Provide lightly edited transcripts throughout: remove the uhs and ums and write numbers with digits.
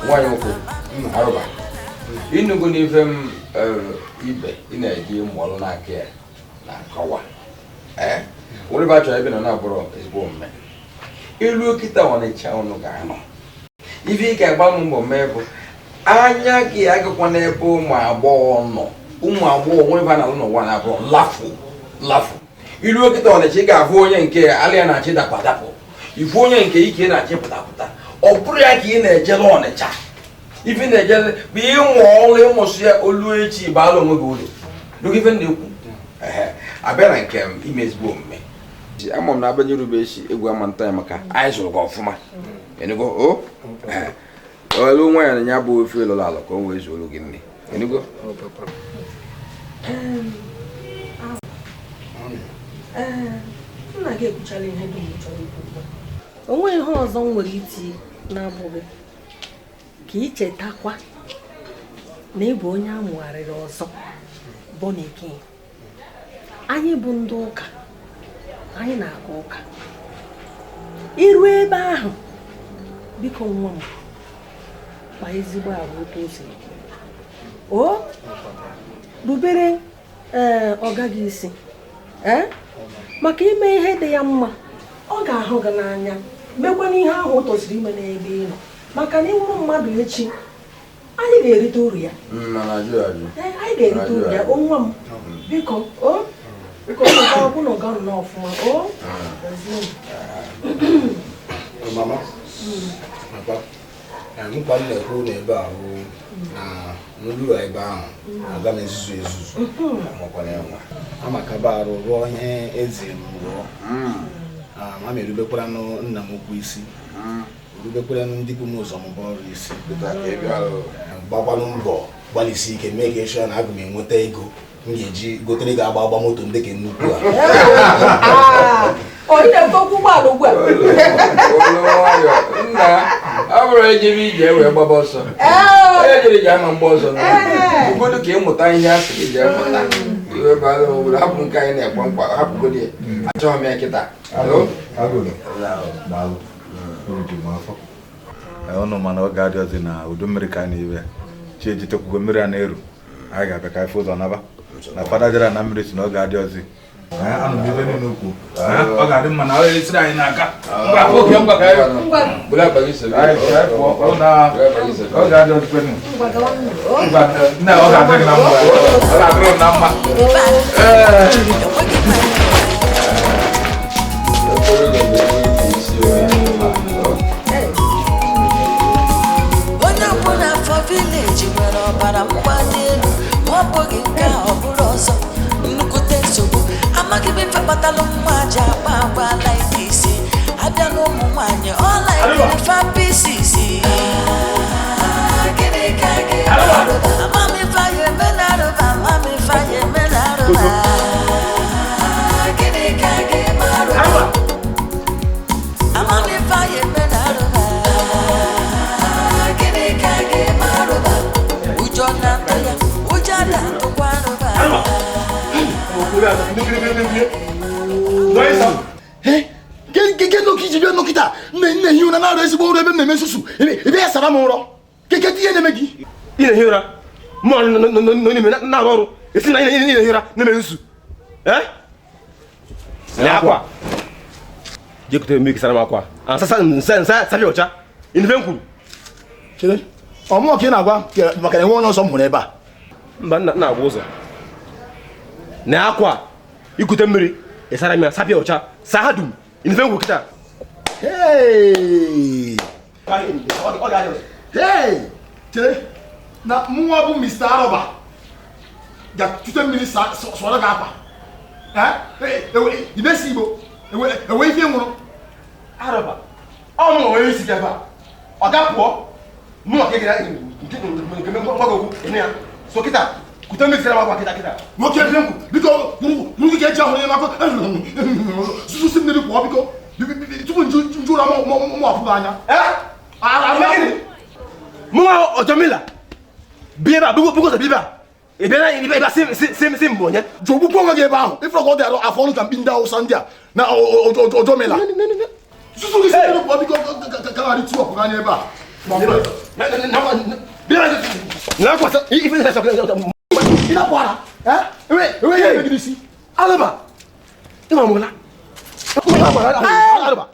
Why Aruba? You know, if Ibe in a game while not care. Kawa. Eh? What about you having an abroad is woman? You look it on a channel. If you can bum mebo, Anya Giagapo, my born, Uma war, one on one abroad, laughful. You look it on a chica, Voyan care, Aliana Chida Padapo. If Voyan cake and Chipata, or Priaki in a gel on a chat. Even the gel being almost here, Oluchi Balomaguli. Look even the I bet I can image boom me. I'm on Avenue Rubish, a woman time, I shall go for my. And you go, oh, a long way and Yabu feel a lot, always will look in me. And you go, oh, Papa. I get Charlie and only horse on will eat now, Bobby. Kiche Takwa. Neighbor, worried also. Bonnie King. Anyị bụ ndị ụka, anyị na-aga ụka. Iru ebe ahụ, biko nwa m, kpa ezigbo agwa otu o siri. O, rubere ọga gị isi. Maka ime ihe dị ya mma, ọ ga-ahụ gị n'anya, mekwana ihe ahụ o tosiri ime n'ebe ị nọ. Maka na ịnwụrụ mmadụ echi, anyị ga-erite uru ya. Anyị ga-erite uru ya, o nwa m, biko, o. Because I'm going to go off. Oh, Mama, Papa, I'm going to go near Nulu. I bound. I'm going to Jesus. I'm a cabaro, going as in Mammy Rubeprano, Namuquisi. Rubeprano Dipumos on Boris. Babalumbo, Balisi can make a sure and me what they go. Go to the Gaba motor and they can look. Oh, you don't go to I'm already here with Babosa. I did a German bosom. You go to Kim with tiny ass to get you will happen kind of one part. Good day. I told me I get that. Hello? I don't know, man. God does in a Udumerican anywhere. Change it to Gomera. I got a guy for another. Na father jara na mmiri no ga adi ozi anu bi beni no ku o ga di ma na o sira yin aka ngba ko ke ngba ka bula ba gi se ai o na o ga di ozi beni ngba na o ga di na ma o ga di na ma Ona bona for village where obara mwadelu Wabogi ka oburoso Nukute sobu Amagi me fatalo mwaja Bawa like this Adano mwanye All like the fa pieces Gini kage Mami faye menaruba Mami faye menaruba Gini kage maruba Mami faye menaruba Gini kage maruba Ujona toya Keke no kiji no kita ne hiuna na resi bo rebe me susu ebe ya sara mo ro keke ti ene megi ine hiura mo no ni me na ro esi na ine hiura ne me susu ya kwa je kuto mi kisara makwa ansasa nsa sabi ocha ine benkuru chere omo ke na agwa maka enwe no so mo na ba mba na agwa ụzọ na akwa ikute mmiri isara mi sabi ocha sahadum ine benkuru kita hey chere na muwa bu Mr. Aroba ya tute mmiri so ga akwa ibesi igbo ewe ife nwụrụ Aroba ọ nọ onye isi gaba ọ ga-apụọ mụ ọka gara nke mgbagogu ene ya so kịta kute mmiri sara magwa kịta nwoke ebe nkwu biko nwoke ka eji ahụrụ ya n'afọ sususi mmiri pụọ biko tupu nju ụra mụ afụghị anya mụnwa ọjọmila bieba bugosa bieba ebena iba sim bonye jobu ko ngage ba ho ifro ko de afọ nka binda o sandia na ọjọmila susu ni se no po biko ka ka ri tu ọkùnrin anya ebe a Na kwasa ife na sakla ina bora ewe ye be gidisi alaba ina mola alaba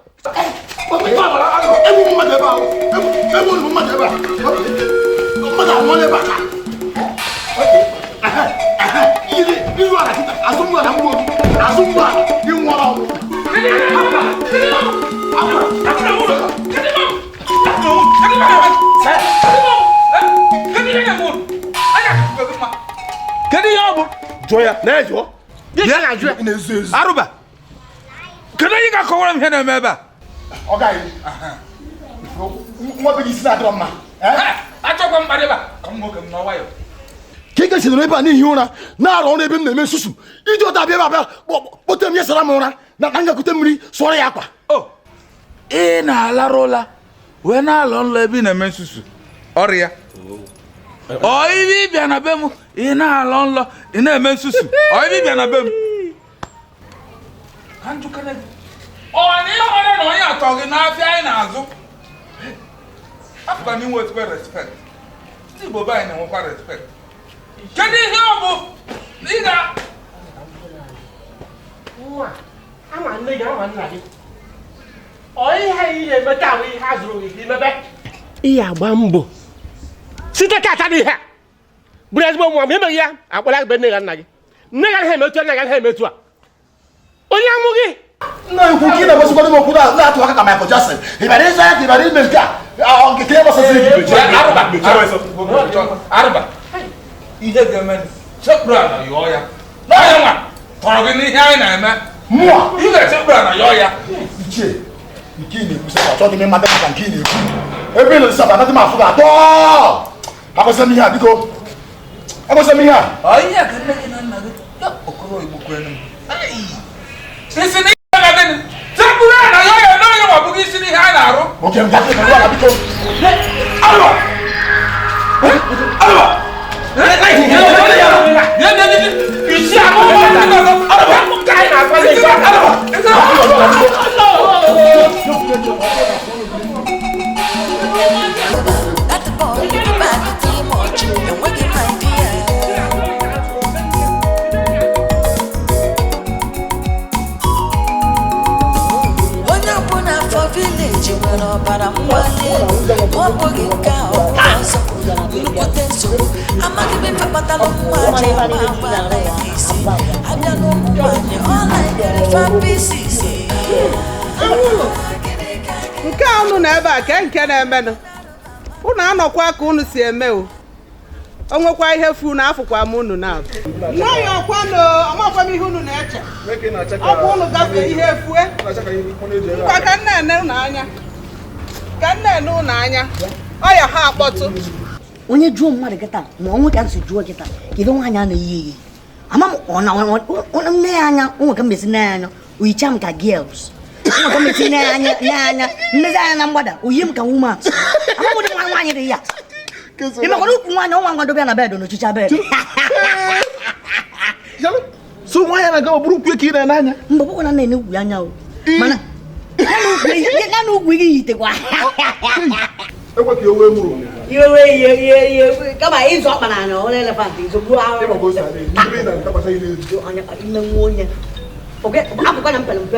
emu ma de ba emu ma de ba ma da mo le ba ka ile ilu ala kita azumu ala mo azumu ala ni mo ala Kedi ya bu joya na jo ya na jo aruba kada yi ga ko wala hena meba oga yi mo be gisi na drama achọkwa mkparị ba ka m nwoke m n'ọwa ya keke si n'ebe a n'ihi ụra na-arụ ọrụ ebe m na-eme nsusu iji ụta bịa bịa kpote m yesara m ụra na ka m ga-ekute mmiri sụọrọ ya akwa ị na-alarụ ụla wee na-alọ nlọ ebe ị na-eme nsusu ọrịa ọ ibe ịbịa na be m ị na-alọ nlọ ị na-eme nsusu ọ ibe ịbịa na be m ka njụkere gị ọ na ihe ọrụ na onye atọ gị n'afịa anyị na-azụ afụkwa na inwe ezigbo respekt ndị Igbo be anyị na-enwekwa respekt kedu ihe ọ bụ ịga nwa ama nne gị ama nna gị ọ ihe ị na-eme ka ahụ ihe a zụrụ gị imebe ihe agba mbọ site ka ata n'ihe a bụrụ ezigbo nwa m emeghị ya akpọla ebe nne gị nna gị nne gị anaghị emetu nna gị anaghị emetu a onye amụ gị nna ikwu ka ị na-egbesikwado m okwu na-atụ aka ka Michael Jackson ịbara ịza ya ka ịbara ime nke a nke ya gbasasịrị gị arụba ihe ga-eme chekpụrụ na yọọ ya n'ọya nwa tọrọ gị n'ihe anyị na-eme mmụọ ị ga-echekpụrụ na yọọ ya ichie nke ị na-ekwu sị achọghị m ịmata maka nke ị na-ekwu ebe ị nọ saba anaghị m afụ gị atọ agbasa m ihe a biko agbasa m ihe a ihe ka nne gị na nna gị ya okoro Igbo kwenu isi n'ihe ga-adị chekpụrụ na yọọ ya n'onye ma ọ bụghị isi n'ihe anyị na-arụ oke m gafe ka ụwa biko arụba arụba isi That boy, bad team watch, and we get my dear. Onye ọbụla for village nwere ọbara mgbali elu ma ọ bụghị nke a ọ bụ ọzọ nnukwute nsogbu amaghị m ife kpatara nwa ji agba agba like isi abịa n'ụmụ nwanyị ọ na-edere fapisizi nke a unu na ebe a ke nke na-emenụ unu anọkwa ka unu si eme o nwekwa ihe fu na afụkwa m unu na nwaanyị ọkwanụ ọmakwa m ihe unu na-eche ọkwa unu gafee ihe efue ngwa ka nne ene unu anya ka nne ene unu anya ọ ya ha akpọtụ onye jụọ mmadụ kịta ma onwe ka nsi jụọ kịta kedu nwaanyị a na-eyi eyi ama m ọ na nne ya anya onwe ka mmesi nne ya anya oyicha m ka girls onwe ka mmesi nne ya anya mmezi anya na mgbada oyi m ka woman ama m ụdị nwa nwaanyị dị ya ịmakwana ukwu nwaanyị ọnwa ngwa dobịa na bedụ n'ochicha bedụ so nwaanyị na-aga bụrụ ukwu ka ị na-ene anya mgbe bụkwa na nna ugwu anya o mana ya na ugwu gị yitekwa ekwe ka ewe mụrụ iwe kama ịzụ ọkpa na anya ọhụrụ elefant izogbu ahụ ime nwa onye akwụkwọ na mpere mpe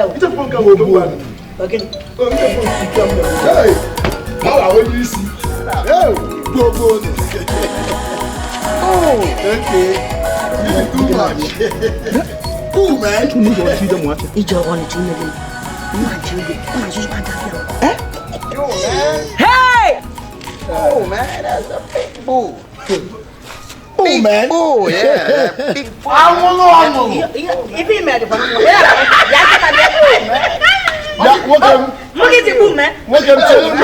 ije ọnịcha ime gị mmachi ego mmachi ego hey oh man that's a big bull Oh man. oh yeah big bull ife ime dị fọnụ ya ka na Ya nwoke m mụ gị tikpu me nwoke m chelu m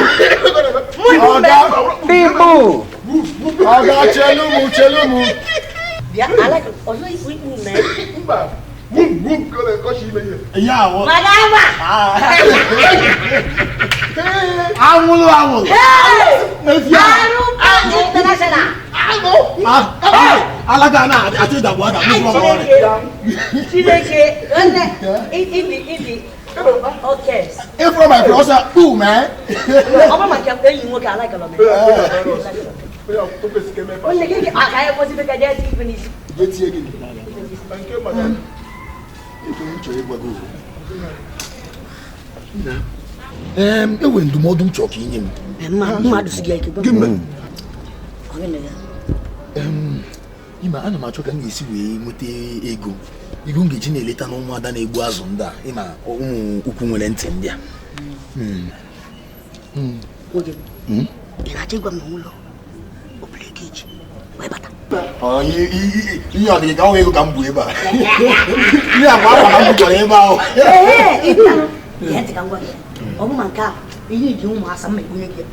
big bull ọ ga-chelu m bịa alaka ọzọ ikpu me mba wum ka na-ekọchi ime ihe ya awọ madama anwụlụ arụ international alaga na-achọ ịdagbu ada Chineke nne ịdị okay ịfụ from my brother. Who, man? Ọba maka enyi nwoke alaka lọ mere. Onye gị aka ya kwụsị beka dị ife n'isi. Get here again. Thank you, madam. Ewe ndụmọdụ m chọrọ ka inye m. Mmadụ si gị ike. Gịnị? Ọgịnị ya. Ime ana m achọ ka m ga-esi wee nweta ego m ga-eji na-eleta n'ụmụada na-egbu azụ ndị a ịma ụmụ ukwu nwere ntị ndị a. Oge ị na-achọ ịgwa m na ụlọ obere ego iji wee bata. Ihe ọ dịghị ka ọ ego ka m bụ ebe a. Ihe a bụ akwa na m bụgọrọ ebe ahụ. Ihe ntị ka m gwa gị. Ọ bụ ma nke a ihe iji ụmụ asa mma ekwenye gị.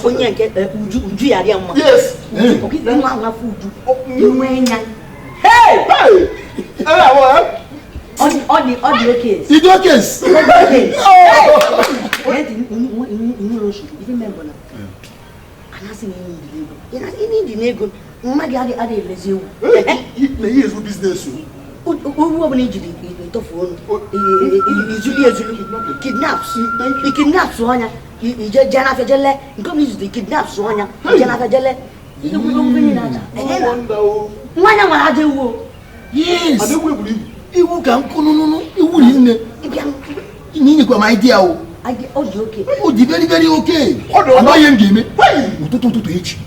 Onye nke uju ya adịa mma. Ọkịta nwa ahụ afọ uju inwe nya. Ọ dị oke. Ịdị oke. Inwere osu. Ife mmemme na anasị na enyi ndị n'ego mmadụ adịghị elezi ewu. Na ihe ezigbo biznes o. Oru ọbụla ijiri etofu ọnụ izuli kidnaps ọnya ije n'afịa jele nke ọbụla izute kidnaps ọnya ije n'afịa jele nwanya nwere aja ewu. Yes. Iwu ka nkụ nụnụnụ iwu nne n'inyekwa m idea o. Ọ dị oke. O dị very very okay. Amaghị m ga-eme ụtụtụ echi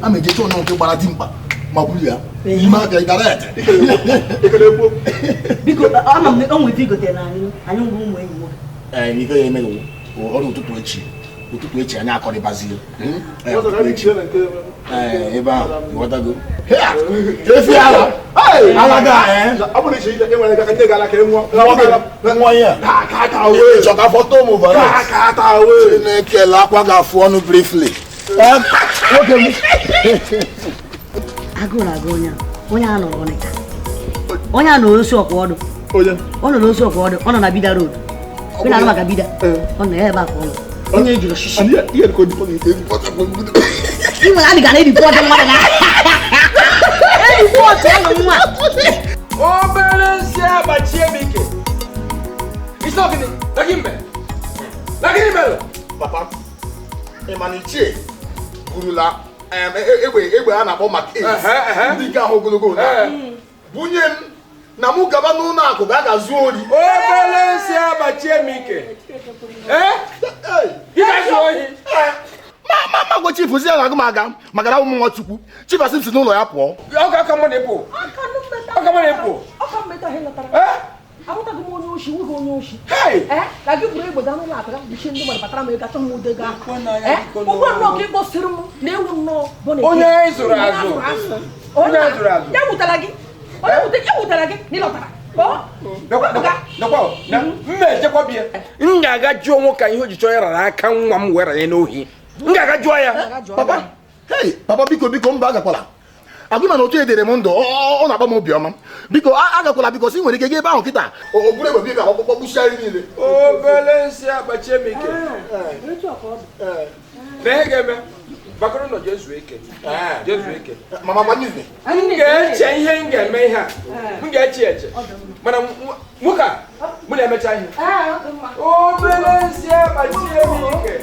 ama eje chọọ na nke gbara dị mkpa ma buru ya n'ime aka ịdara biko ama m o nwere igote na anyị ngwa ụmụ enyi nwoke. N'ife ya emeghị ọrụ ụtụtụ echi anyị akọrịbazie ebe ahụ ịghọtago efi ala chọka fọtọ m na-ekele akwa ga-afụ ọnụ briefly. Agụrụ agụ onye a nọrọ Ọnịcha, onye a nọrọ osi ọkwa ọdụ, ọ nọ n'osi ọkwa ọdụ, ọ nọ na Bida road, ị na-anụ maka Bida, ọ nọ ebe a ka ọ nọ, onye ejiri osisi. Ị nwere adịga na edipọtụ mmadụ na edipọtụ ụlọ nwa. Obere nsị agbachie m ike. Isi ọgịnị, lagịnị mere. Papa, ịmana ichie burula egbe a na-akpọ maka ndị nke ahụ ogologo bunye m na mụ gaba n'ụlọ akụ ga-agazu ori. Obere nsị agbachie m ike. Ịgazu ohi. Ma gwa chief ozi ya na-agụ m aga maka na ụmụ nwa Chukwu chief asị m si n'ụlọ ya pụọ. Ọka mụ na-epụ. Ahụtaghị m onye oshi, nweghị onye oshi. Na gị bụrụ egbe gaa n'ụlọ akụ ga kpuchie ndị mmadụ batara m ego achọ m ude gaa. Ụgbọ nnọọ ka ị kpọsiri m na ewu nnọọ bụ na onye zụrụ azụ. Ya wutara gị na ịlọtara. Mma ejekwa bịa. M ga-aga jụọ nwoke ihe o ji chọọ ya rara aka nwa m were ya n'ohi. M ga-aga jụọ ya. Papa biko mba agakwala. Agụ na otu edere m ndụ ọ na-agba m obiọma. Biko agakwala biko si nwere ike ebe ahụ kịta ogburu egbe bịa ọkpụkpọ gbuchigharị niile. Obere nsị agbachie m ike. Na ihe ga-eme bakọrọ nọ jezu ike. Mama gbanyere. M ga-eche ihe m ga-eme ihe a. M ga-eche. Mana nwoke a mụ na-emecha ihe. Obere nsị agbachie m ike.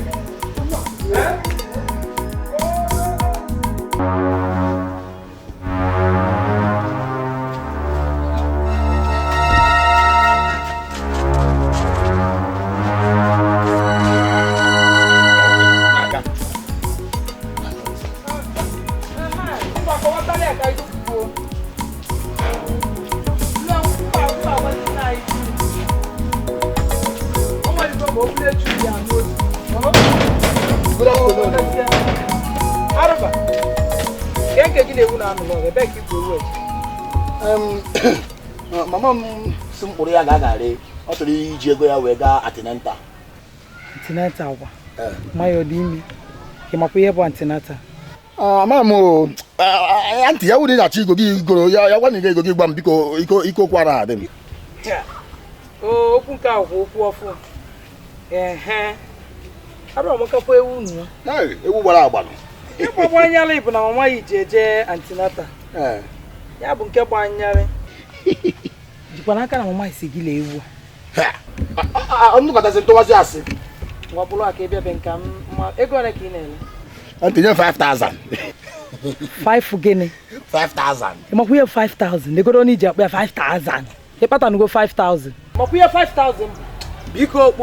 Mama m si mkpụrụ ya ga-agarị ọ chọrọ iji ego ya wee gaa antinenta. Antinenta kwa ma ya dị ime ka makwa ihe bụ antinenta. Ama m antị ya wuri na-achọ igo gị igoro ya gwa na ego gị gwa m biko iko kwara adị m. Okwu nke ahụ okwu ọfụ. Abụrụ m kapụ ewu nụ. Ewu gbara agbalụ. Ịkpọ gbanyere bụ na mama yi ji eje antinata. Ya bụ nke gbanyere. Jikwa n'aka na mama isi gị la ewu. nnukwu katazi ntụwazi asị. Ngwa bụrụ aka ebe be nka ego ole ka ị na-ele? Ntinye 5,000. 5 gịnị? 5,000. Ịmakwa ihe 5,000 egoro na iji akpa ya 5,000 ịkpatanugo 5,000 makwa ihe 5,000 Biko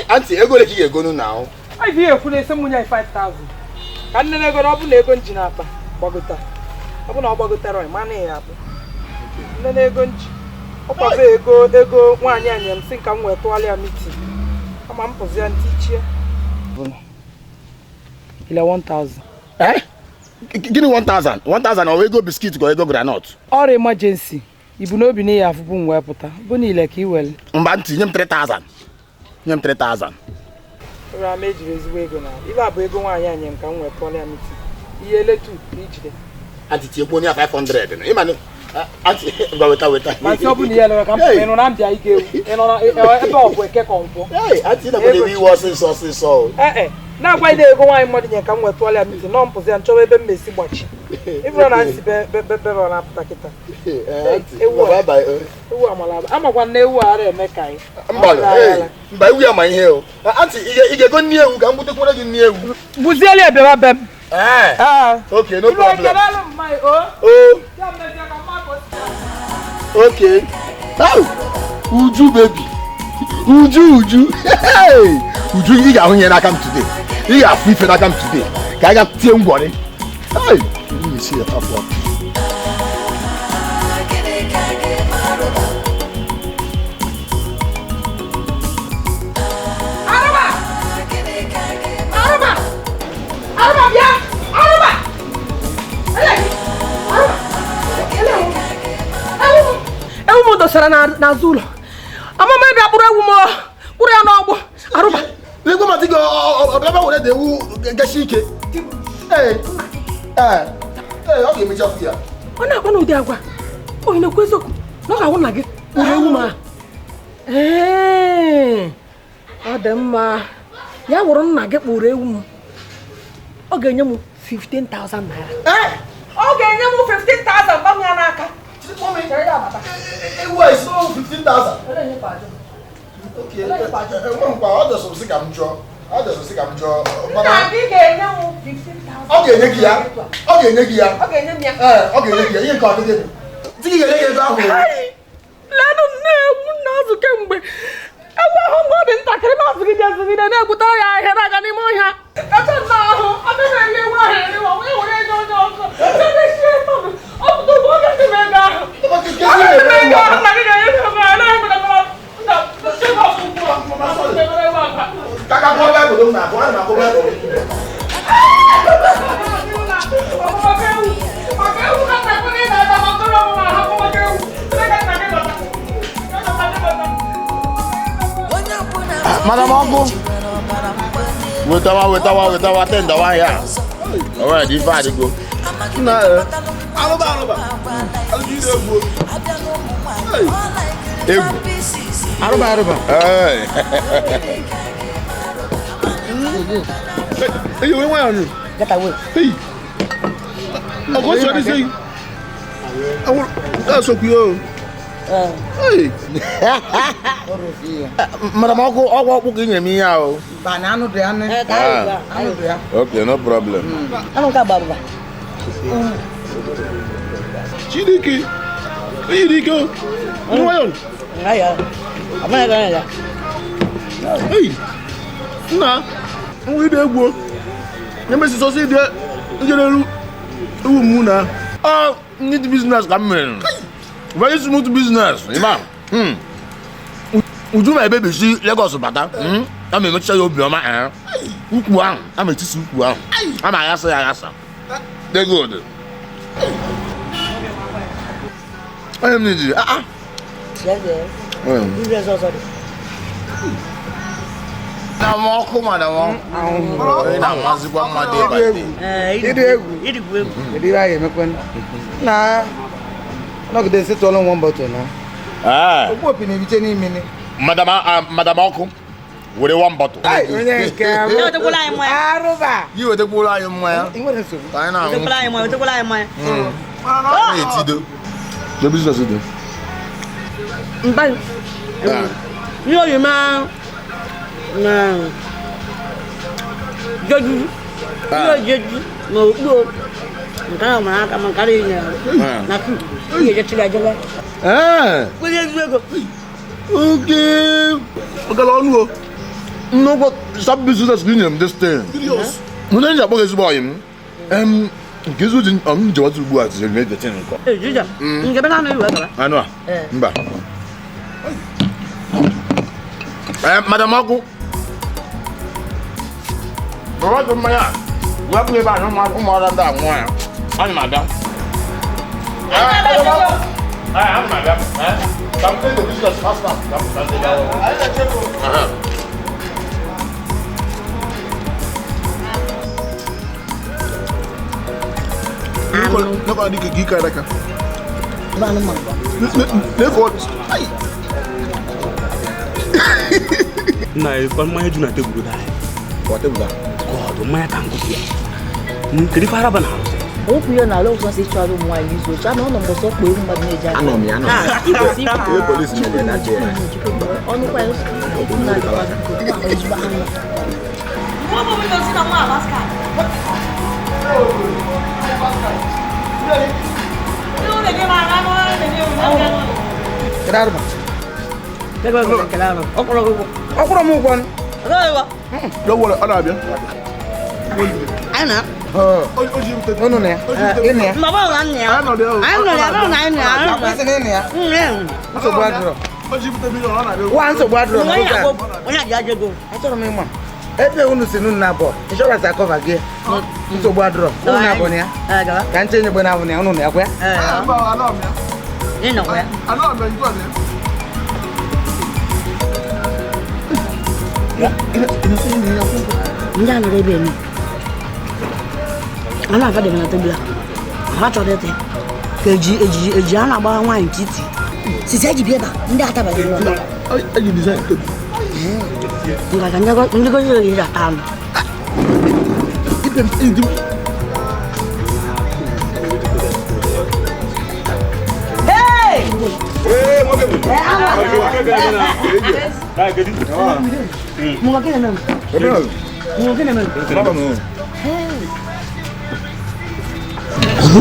anti ego ole ka ị ga-egonu na ahụ? anyị bụ ihe ekwu na ese nwunye anyị 5,000 ka nne na egoro ọ bụ na ego nji na-akpa gbagota ọ bụ na ọ gbagotara ọ mana ya akpụ nne na ego nji ọ kwafe ego nwaanyị anyị m sị nka m wee tụgharịa ya mitin ama m pụzi ya ntị ichie ile 1,000 Gịnị 1,000? 1,000 ọ ego biskit ka ego granọt? ọrụ emergency ibu n'obi na ihe afụbụ m wee pụta bụ niile ka i were Mba ntị nye m 3,000. Nye m 3,000. ụra m ejiri ezigbo ego na ibe a bụ ego nwaanyị anyị m ka m wee tụọrọ ya mitin ihe eletu na ijide Anti tiekwu onye 500 ịmanụ anti gwa weta ma nsị ọ bụ na ihe lere ka m pụrụ ịnụ na mbịa ike ewu ịnọ na ebe ọ bụ eke ka nkwọ anti na kwere iwe ọsịsọ na-agwa ide ego nwaanyị mmadụ nye ka m wee tụọrọ ya mitin nọ mpụzi ya nchọwa ebe m mesi gbachi ịbụrụ na nsi bebe ọ na-apụta kịta ewu amala amakwa na ewu ara eme ka anyị mba ewu ya ma ihe o anti ị ga-ego nni ewu ka m butekwara gị nni ewu buzieli ebeba be m okay no problem okay Uju baby Uju Uju ị ga-ahụ ihe n'aka m today ị ga-afụ ife n'aka m today ka anyị ga tie ngwọrị see it up one. Ewu dosara n'azụ ụlọ. Amama ebe akpụrụ ewu m kpụrụ ya n'ọgbọ. Arụba. Ego ma tigo ọbịaba were de ewu gashi ike. Ọ ga-emecha afọ ya. Ọ na-akpọ n'ụdị agwa. Onye na-ekwu eziokwu na ọ ga-awụ nna gị kpụrụ ewu m ahụ. Ọ dị mma. Ya wụrụ nna gị kpụrụ ewu m. Ọ ga-enye m 15,000 naira. Ọ ga-enye m 15,000 gbanwe ya n'aka. Ewu a is 15,000. Okay. Ọ dọsọsị ka m jụọ. Nna gị ga-enye m 15,000. Ọ ga-enye gị ya. Ọ ga-enye m ya. Ọ ga-enye gị ya. Ihe nke ọ dịghị. Di gị ga-enye gị ego ahụ. Leenụ nne ewu na-azụ kemgbe. Ewu ahụ mgbe ọ dị ntakịrị na-azụgide na-egbute ya ahịa na-aga n'ime ọhịa. Kacha nna ahụ ọ dịghị enye ewu ahụ eriwa wee were ego onye ọzọ. Chebesie mmadụ ọ bụ tupu oge si m ego ahụ. Ọ dị m ego ahụ na gị ga-enye m ego ahụ na-egbutekwara chebe ọkụkụ a. Kaka kọ́ bẹ́ẹ̀ kò na-akụ a na-akụ bẹ́ẹ̀ kò. Madam Ọkụ wetawa tendawa ya ọwọ́ ẹ̀dí fà àdìgbò nna alụba egwu arụba eyi onye nwanyị ọnụ eyi ọkụ otu ọdị sị ga-asokwu ya Madam Ọkụ ọgwụ ọkpụ ka ị nyere m ihe ahụ okay no problem Chidike eyi dị ike o nwayọ eyi nna nwa ide egwu na-emesi sọsọ ide njereru ewu m na ndị business ka m mere very smooth business imam Uju ma ebebisi Lagos bata a ma emecha ya obiọma ukwu ahụ a ma etisi ukwu ahụ a ma aghasa ya aghasa dị good onye m n'iji Madam Ọkụ ị na-amazikwa mmadụ ịdị agha emekwe na nọgide si tụọlụ nwa mbọtụ na okwu opi na-ebiche n'ime ni Madam Ọkụ were one bottle onye nke arụba yi wetekwuru anyị mmanya inwere nsogbu ka anyị na-aṅụ na-etido the business dị Mba Yo, you man. No. Joju. Yo, Joju. No. Nka ma aka man kare ni. Na ku. Ye je tira jola. Ko ye go. Okay. Okay, no. No, but stop business in this thing. Serious. No, then you boys boy him. Gizu din jawatu bu ati je me detin ko. Juja. Nge bana no iwa kala. Anu mba. Madam Aku. Bro do maya. Wa bu ba no ma ko mo ra da won ya. Ani madam. I'm madam. Something the business faster. No ko di ki ka raka. Ba no ma. Ne ko ai. Na e kon ma juna te bugu dai. Ko te buga. Ko do ma kan ko ya. Ni kri fara bana. O ku yo na lo so si chwa do mo ali so cha no no mo so pe mu ba ni ja. Ano mi ano. Ibo si pa. E police ni le na je. Onu kwa yo so na di ba ko ma o ji ba han. Mo mo mi no si na mo Alaska. Claro. Claro. Okoro mu kon. Lo wala ala bien. Ana. Ono ne. Ene. Ma ba wan ne. Ano de. Ana na ina. Akwese ne ne ya. So gwadro. O ji bute million ana de. Wan so gwadro. Onya jaje go. Achoro me mo. Ebe unu sinu na bo. Insurance cover ge. So gwadro. Unu na bo ne ya. Ga. Kan chenye bo na bo ne unu ne akwa. Ba ala mi. Ni no kwa. Ala me ngo ne. Nja no rebe ni. Ana fa de na tebula. Ha cho de te. Eji ana gba nwa ntiti. Sisi eji bi eba. Ndị ataba de no. Ayi design to. Nga ka ndị go yiri da tam. Ibe ndi. Hey! Eh, mo ke. Mo ke na. Mo ke na.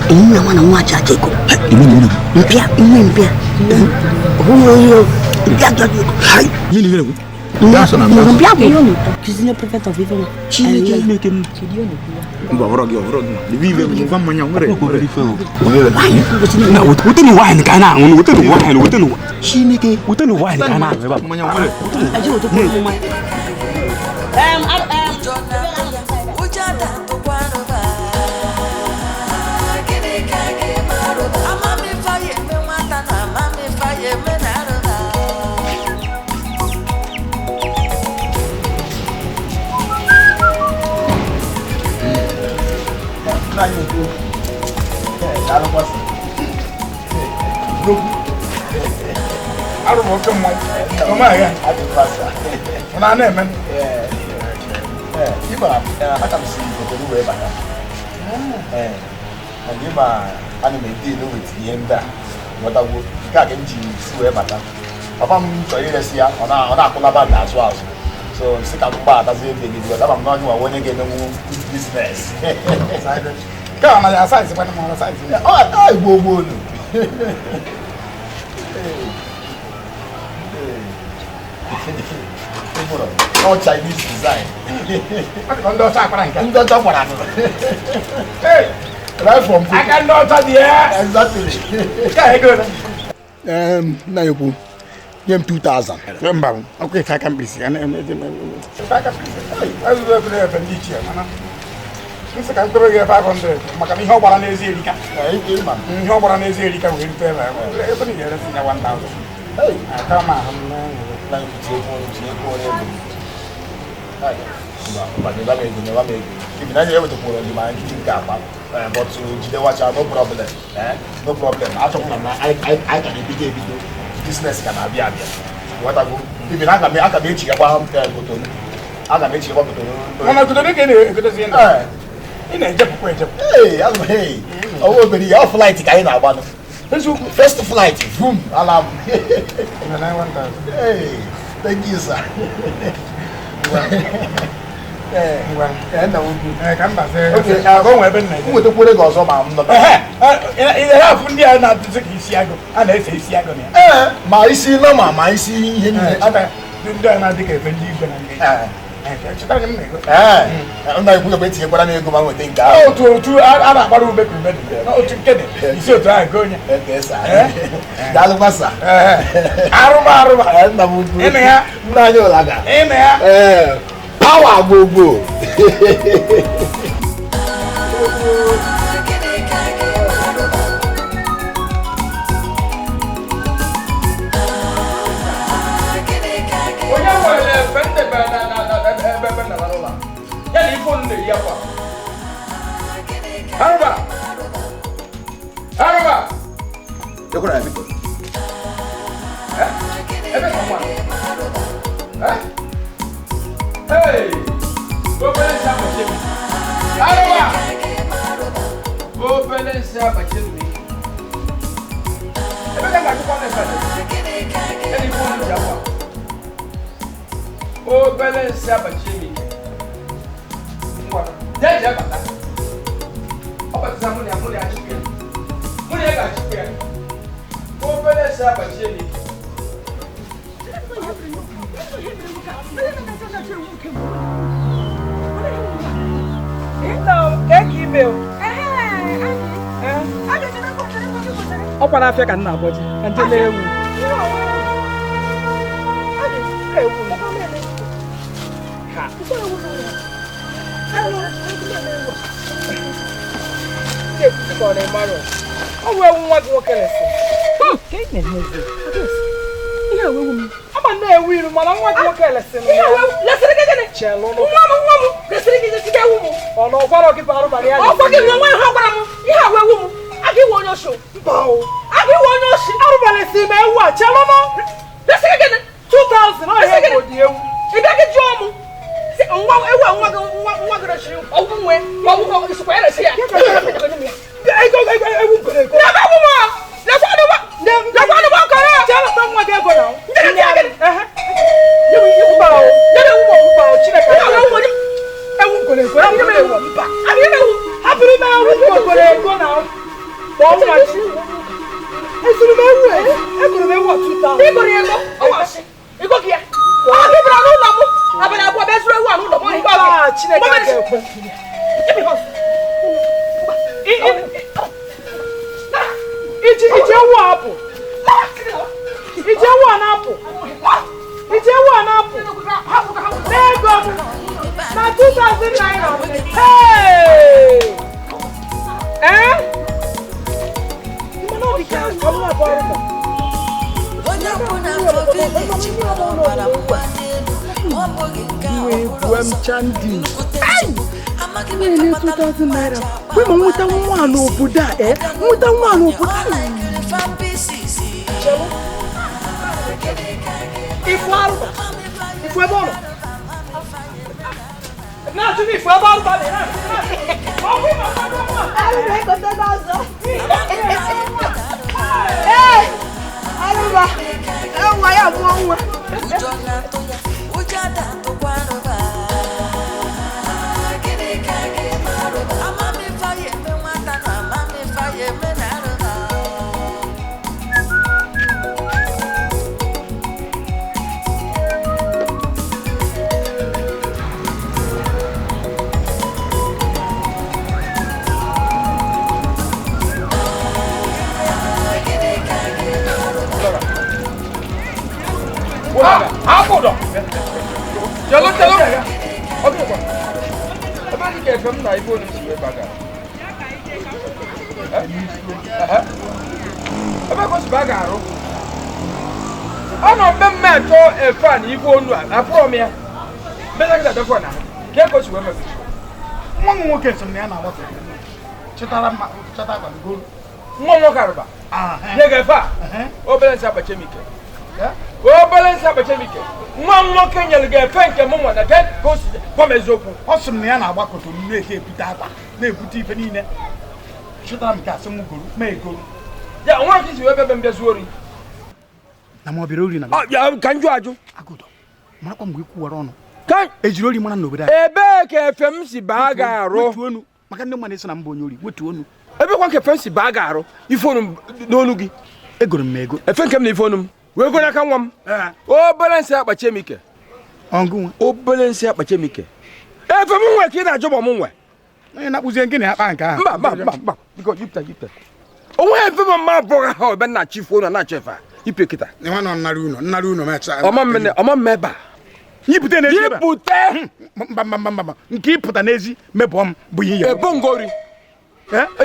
Ini mana wacha keko. Ini mpia. Huyo mpia keko. Hai. Yini vile. Mpia keko. Cuisine préfète en vivant. Mba vorogi. Ni vive mo fa manya ngore. Na wutani wine kana, wutani wine. Shinike, wutani wine kana. Manya ngore. Ajo to ko mo. Aro mo kemo. Koma ya. Ati pasa. Ona na men. Iba aka msi ko do we bata. Ani ba ani me di no with yenda. Wata wo ka ke nji si we bata. Papa m cho ile si ya ona akula ba na so aso. So si ka ba ta se de di wata ba m no ni wa wonye ge no business. Ka na ya size pa na size. Ai gbogbo no. No Chinese design. Ndo sa para nka. Ndo to para no. Hey, right from I can not there. Exactly. Ka ego na. Na yoku. Yem 2000. Remember. Okay, I can be see. And I can be. I will be there for this year, man. This can go get 500. Makami ho bara nezi elika. Eh, man. Ho bara nezi elika we nte la. E bani yere si na 1000. Hey, kama hamna na kucheko ni. Hai. Ba ni ba me. If na je to poro di ma nki ka pa. But to jide watch no problem. No problem. I can be big business can be abia. What I go. If na aka me chi kwa am ka go to. Aka me chi kwa go to. Mama to de ke ne go to see na. Ina je ko je. Hey, oh be your flight ka ina ba no. First flight, boom, alarm. Hey, Thank you, sir. Okay, I'll go with it. With the put it goes on. I not to take his yago, and I say Siago. My see, no, my see him. I think I've been leaving. I'm not going to wait here, but I'm going to think. Oh, to other part make me better. No, to get it. You should try going. Yes, that's massa. Aruma, and I would be here. Power, boo. Hey, open and say, but kill me. Everything I want to any phone in Java. Oh, balance Sabbath Jimmy. What? That's Java. About someone I'm going to ask you. When I got you, oh, balance Sabbath Jimmy. Então, é aqui, meu. Ó, para a feca na boca. Entendeu? I'm going to be ruling. Can you? marakwa mgbe ikwu wara ọnụ Ka ejiri ori mara n'obodo a ebe ka FM si baa ga-arụ. wetu onu maka ndị mmadụ eso na mba onye ori wetu onu Ebe kwa ka FM si baa ga-arụ. Ifonu n'onu gị. egoro m ego Efe nke m na ifonu m. Wee go n'aka nwa m. Obere nsị akpachi emike. ọngụ nwe Obere nsị akpachi emike. Efe m nwe ka ị na-ajụ m nwe. onye na-akpụzie gịnị akpa nke ahụ Mba. Biko jipụta. Onwe efe m ma abụghị ha ebe na chifu onu na chefa. Ipe kita. nwa nọ nnara unu mecha Ọma mmeba. yipụta n'ezi ebe Yipụta. mba nke ịpụta n'ezi mebụọ m bụ ihe ya Ebo ngori.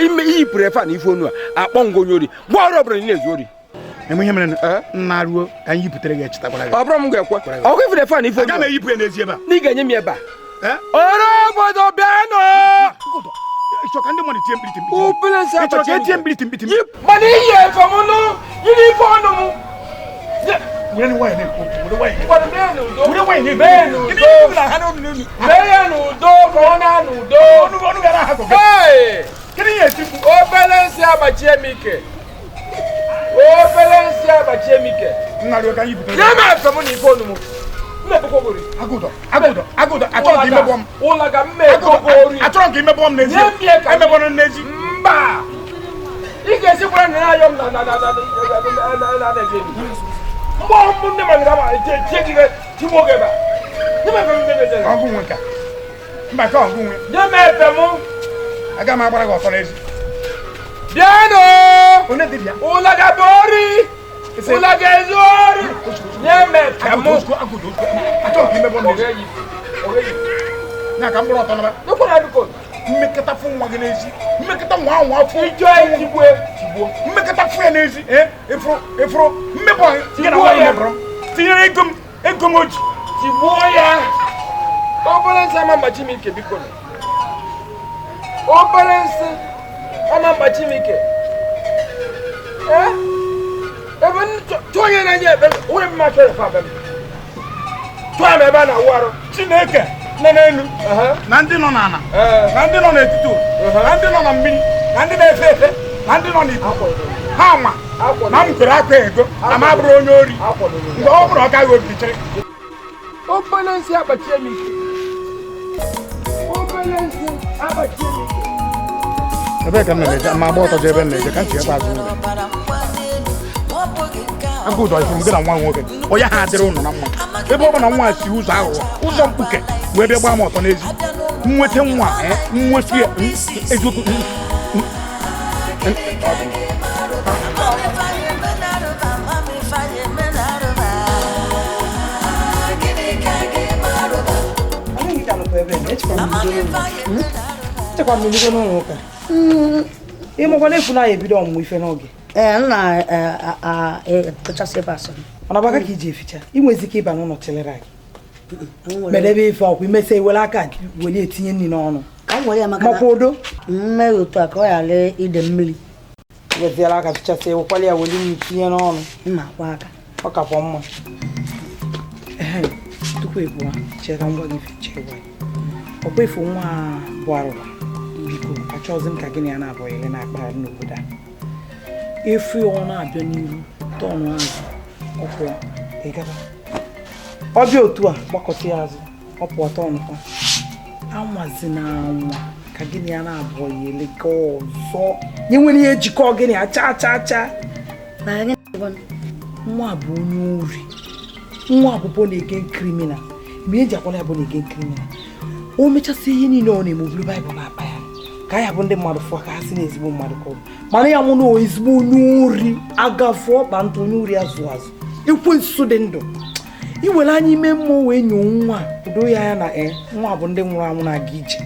Ime iyipụrụ efe a na ife onu a akpọ ngoni ori. Gwa ọrụ ọbụla na-ezu ori. enwe ihe mere nna ruo ka anyị yipụtere gị echetakwara gị Ọ bụrụ m ga-ekwe. Ọ gwa ife efe a na ife onu. aga m eyipụ ya n'ezi ebe a Ị ga-enye m ebe a. Ọrụ obodo bịanụ. ịchọ ka ndị mmadụ tie mkpiriti Obere nsị ịchọ ka akpachi etie emike. mkpiriti Mana iyi efe m nụ. Yiri ife ọnụ m. were nwaanyị na-ekwu were nwaanyị Mee ya n'udo ka ọ na n'udo. ọnụ gara aha gọgọ kedu ihe eti Obere nsị agbachi emike. Obere nsị agbachi emike. nna ruo ka anyị yipụtere Ya ma efe m na ife onu m. Mmepụkogori. agụdọ achọrọ ka imebọ m Ụla ga mmepụkogori. achọrọ ka imebọ m n'ezi emebọ m n'ezi Mba. Ị ga-esikwara na ya ayọ m na mgbe ọmụ ndị mmadụ ga-ama tie gị tigbuo gị ebe a. Nye m efe m na-emeze. ọgụ nwe ka mba ka ọgụ nwe Nye m efe m. aga m agbara gị ọsọ n'ezi Bịanụ. onye dibịa Ụla ga-bụ ori. Ụla ga-ezu ori. Nye m efe m. achọrọ ka imebọ m n'ezi ya ka m bụrụ ọtọ naba mmekọta fụ nwa gị n'ezi mmekọta nwa ahụ afọ mmekọta fụ ya n'ezi efuru mmebọ gị na nwaanyị mebọrọ tinyere ego m oji tigbuo ya. Obere nsị ama mgbachi m ike biko. Obere nsị ama mgbachi m ike. Ebe tụọ onye na-anya ebe onye m machọ efe abịa m. Tụọ m ebe a na-awụ arụ. Chineke nọ n'elu na ndị nọ n'ala na ndị nọ n'etiti na ndị nọ na mmiri na ndị na-efe efe na ndị nọ n'ikuku ha ma na m kwere akwa ego na m abụrụ onye ori mgbe ọ bụrụ ọ gaghị obi chere Obere nsị akpachie m ike. Obere nsị akpachie m ike. ebe ka m na-eje ma agba ọtọ je ebe m na-eje ka m chie ebe azụ ụlọ agụ ụdọ ifuru gị na nwa nwoke onye ha adịrị ụnụ na mma ebe ọ bụ na nwa si ụzọ aghụghọ ụzọ mkpuke wee bịa gbaa m ọtọ n'ezi nweta nwa nweta ya eziokwu ịmụkwana efu na ya ebido ọmụmụ ife n'oge nna kpụchasị ebe asọ mana baka ka iji eficha inwezi ike ịba n'ụlọ chelere anyị mere ebe ife ọkwa imesa ewere aka were etinye nri n'ọnụ makwa odo mmeri otu a ka ọ ghara ide mmiri weziela aka fichasị ewekwala ya were nri tinye n'ọnụ mma kwa aka ọ kakwa mma tupu ebuwa cheka ngwa gị ficha gwa ọkwa efu nwa bụ arụba biko achọghịzi m ka gịnị ya na-abụghị ihe na-akpagharị n'obodo a efu ọ na-abịa n'ihu tọnụ azụ ọkwụ ịgaba ọbịa otu a gbakọta ya azụ ọ pụọ tọnụ kwa anwazi na anwa ka gịnị ya na-abụghị eleka ọzọ nye nwere ihe jikọ gịnị acha nwa bụ onye ori nwa abụbọ na-ege kriminal mgbe eji akwala ya bụ na-ege kriminal o mechasị ihe niile ọ na-eme obere baịbụl na-akpa ya ka ya bụ ndị mmadụ fụọ ka ha si na ezigbo mmadụ ka ọ bụ mana ya nwụ na ezigbo onye ori agafe ọkpa ntụ onye ori azụ azụ ekwensu dị ndụ iwere anya ime mmụọ wee nyoo nwa udo ya na nwa bụ ndị nwụrụ anwụ na-aga ije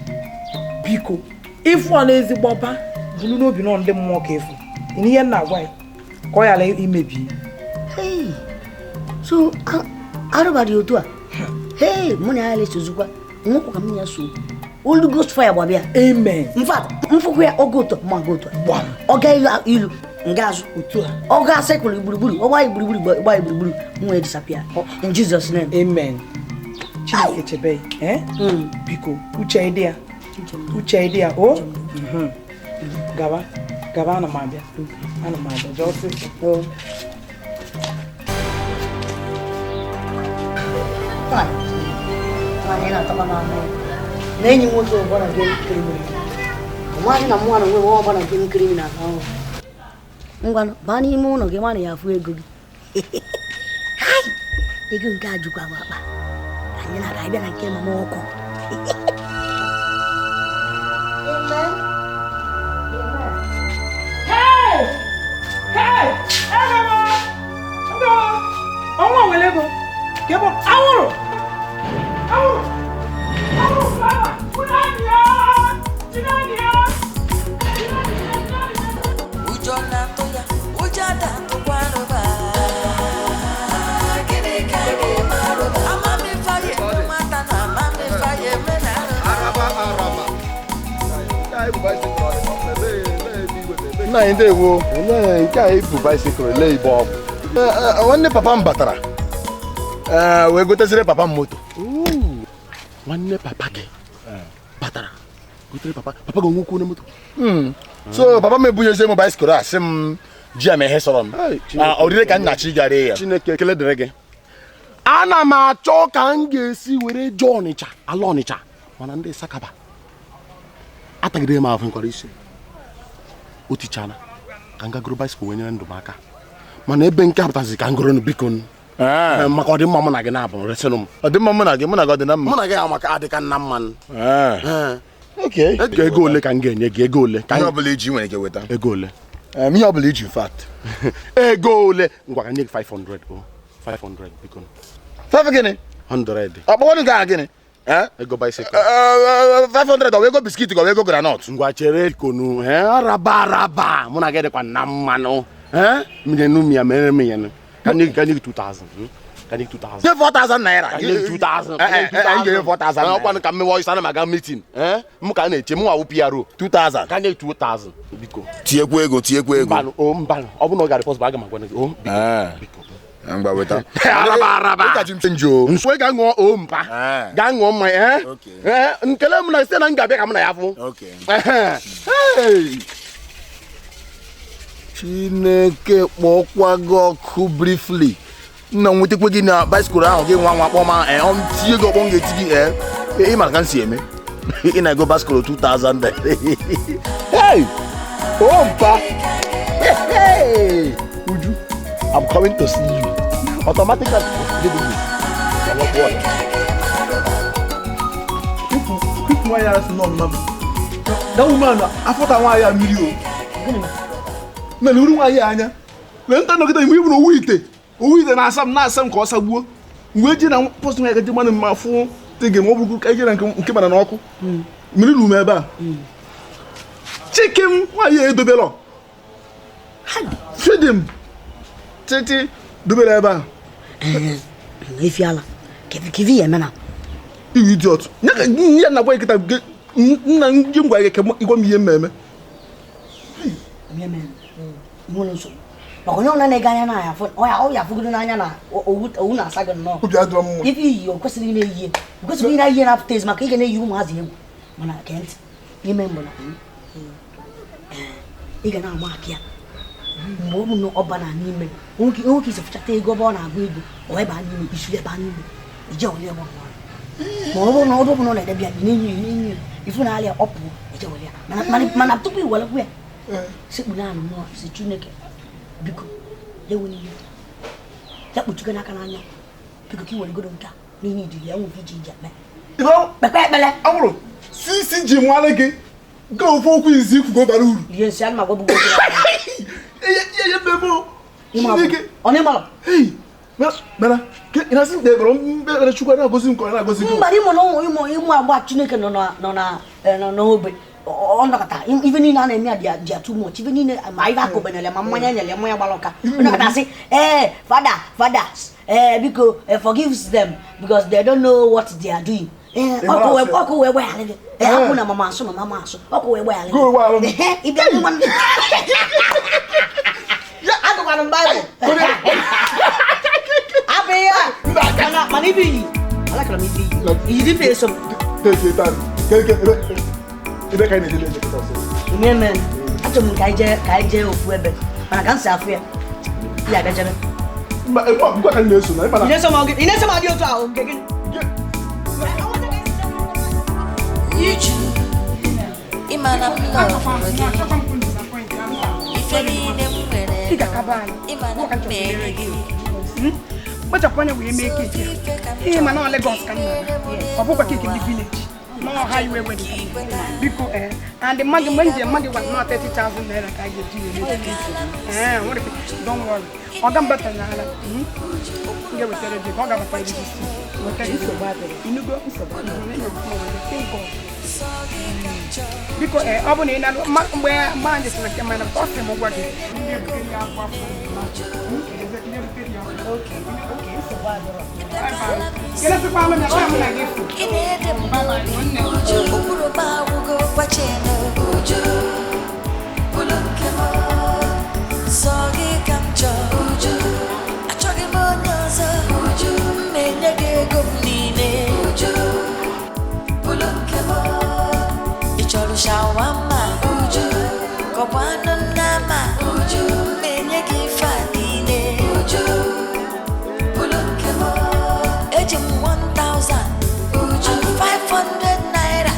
biko ịfụ a na ezigbo ọba bụrụ n'obi nọ ndị mmụọ ka efu ihe nna agwa ya ka ọ yara imebi so arụbadị otu a mụ na ya lesozukwa nwekwa ka m ya so Holy Ghost fire gbabịa amen mfụkwa ya oge ụtọ ma oge ụtọ ọ ga ilu nga azụ otu a ọ ga sekụlụ gburugburu ọ gbaa gburugburu gbaa gburugburu nwa disappear in Jesus name amen Chineke chebe biko uche ịdị ya o gaba ana m abịa jọsị Nwaanyị na-atọkwa n'ahụ na enyi m nwoke ọbụla ga-ekiri m nwaanyị na mụnwa na onwe nwa ọbụla ga-ekiri m na ahụ ngwa baa n'ime ụlọ gị nwaanyị ya afụ ego gị ego nke a jukwa m akpa anyị na-aga abịa na nke mama ọkụ ọnwa nwere ego ka ebe awụrụ ụjọ na-atụ ya ụjọ na-atụkwa rụba gịnị ka ga-eme arụba amamifaye mata na amamifaye menara nna anyị ndewo nke a ibu bisikụl lee igbe ọgwụ nwanne papa m batara wee gotezire papa m moto nwanne papa gị batara gotere papa gị onwekwu na moto so papa m ebunyezie m bisikụl a sị m ji ya ma ihe sọrọ m ọ dịrị ka nna chi gara ya Chineke ekele dịrị gị ana m achọ ka m ga-esi were jee Ọnịcha ala Ọnịcha mana ndị Sakaba atagide m ahụ nkwara isi o tichana ka m gagoro bisikụl wee nyere ndụ m aka mana ebe nke apụtazi ka m goro biko maka ọdịmma mụ na gị na-abụ resịnụ m ọdịmma mụ na gị ọ dị na mma mụ na gị ya maka adịka nna mmanụ ego ole ka m ga-enye gị ego ole ka ihe ọbụla iji nwere ike weta ego ole ihe ọbụla iji fact ego ole ngwa ka nye gị 500 biko 5 gịnị 100 ọkpọkwanụ ga gịnị ego bicycle 500 ọ ego biskit ka ọ ego granọt ngwa chere konu araba mụ na gị dịkwa na mmanụ mmiri ya mere m ya can you 2000 can you 2000 4,000 naira 2000 4,000 na ọkwanụ ka mmewe ọyịsa na maga meeting m ka na-eche m nwa PRO 2000 can you 2000 biko tiekwa ego mbanụ ọ bụ na ọ gara pọs aga m agwa gị biko ngwa weta araba nswe ga ṅụọ ompa ga ṅụọ mmanya nkele m na site na m ga-abịa ka m na ya fụ Chineke kpọkwa gị ọkụ briefly nna nwetakwa gị na bisikụl ahụ gị nwa kpọọ ma tie gị ọkpọ m ga-eti gị ị mara ka m si eme ị na-ego bisikụl 2000 ompa Uju I'm coming to see you automatically quick nwa ya si nọ mma m that woman afọta nwa ya mmiri o mere uru nwa ya anya lee nta nọgide mgbe ibu na owu ite na-asa m ka ọ sagbuo mgbe eji na post nwa ya gaji mmanụ mma fụ tege ma ọ bụrụ ka eji na nke bara n'ọkụ mmiri rum ebe a chicken nwa ya edobelọ feed him titi dobere ebe a efiala kevi ya mena you idiot ya na gwa ikita nna nji ngwa ya ke igwa m ihe mmeme mụnụ nso maka onye ọna na-ege anya na ya fụ ọ ya fụgodo n'anya na owu na-asa gị nnọọ ife iyi o kwesịrị ị na-eyi o kwesịrị ị na-eyi na-apụta ezi maka ị ga na-eyi ụmụazị egwu mana ke ntị ime mbụ na ị ga na-ama aka ya mgbe ọ bụ na ọba na n'ime nwoke isi fụchata ego ebe ọ na-agụ ego ọ ebe a n'ime isu ebe a n'ime ije ole ebe ma ọ bụrụ na ọdụ bụ na ọ na-edebịa gị n'enyi ifu na alịa ọ pụọ ije ole ya mana tupu i welekwu ya sekpu naanị mmụọ si Chineke biko lewe n'ihe ya kpuchigo n'aka n'anya biko ka i were godo nke a n'ihe idiri ya nwere iji ije kpekpe ekpele awụrụ sisi ji nwale gị nke ofe okwu izi ikwugo bara uru ihe nsi anụ ma gwabụgo ihe mmebo ọ na-ịmalụ mana ị na-asị mkpe ekpere Chukwu na-agozi nke ọ na-agozi gị mba ịmụ agba Chineke nọ n'obe ọ nọkọta ife niile a na-eme ya dị too much ife niile ma ife aka obenele ma mmanya nyere mmanya gbara ụka ọ nọkọta sị fathers biko forgive them because they don't know what they are doing ọkụ wee gbagharị gị akwụ na mama asụ ọkụ wee gbagharị gị ịbịa gị nwanne agụkwara m Baịbụl abịghị ya mana ibe iyi alakara m ibe iyi iyi dịfe eso ebe ka anyị na-edele elekọta ọsọ amen achọrọ m ka anyị jee ofu ebe mana ka m si afụ ya ya abịa jebe mba ebe ọgụgụ ka anyị na-eso na ị na-eso m adị otu ahụ nke gị na m lọvụrụ gị ife niile m nwere ịma na m mere gị kpachapụ anya wee mee keeki ihe ma na Lagos ka m nara ọ bụkwa keeki ndị village no highway wedding biko and the magi when the magi was not 30,000 naira ka get you what if don't worry ogam bata na ala nge we tere dey ogam bata this we tere so bad inu go so bad think of biko obu ni na mgbe ma nje na kema na tosi mo gwa gi okay so bad kila se pa na kama na gifu ukuru ba wugo kwacheno uju bulukemo sogi kamcho uju achogi monyoza uju menyege gomnine uju bulukemo ichoru shawama uju kobano nama uju menyege fatine uju bulukemo ejim 1,000 500 naira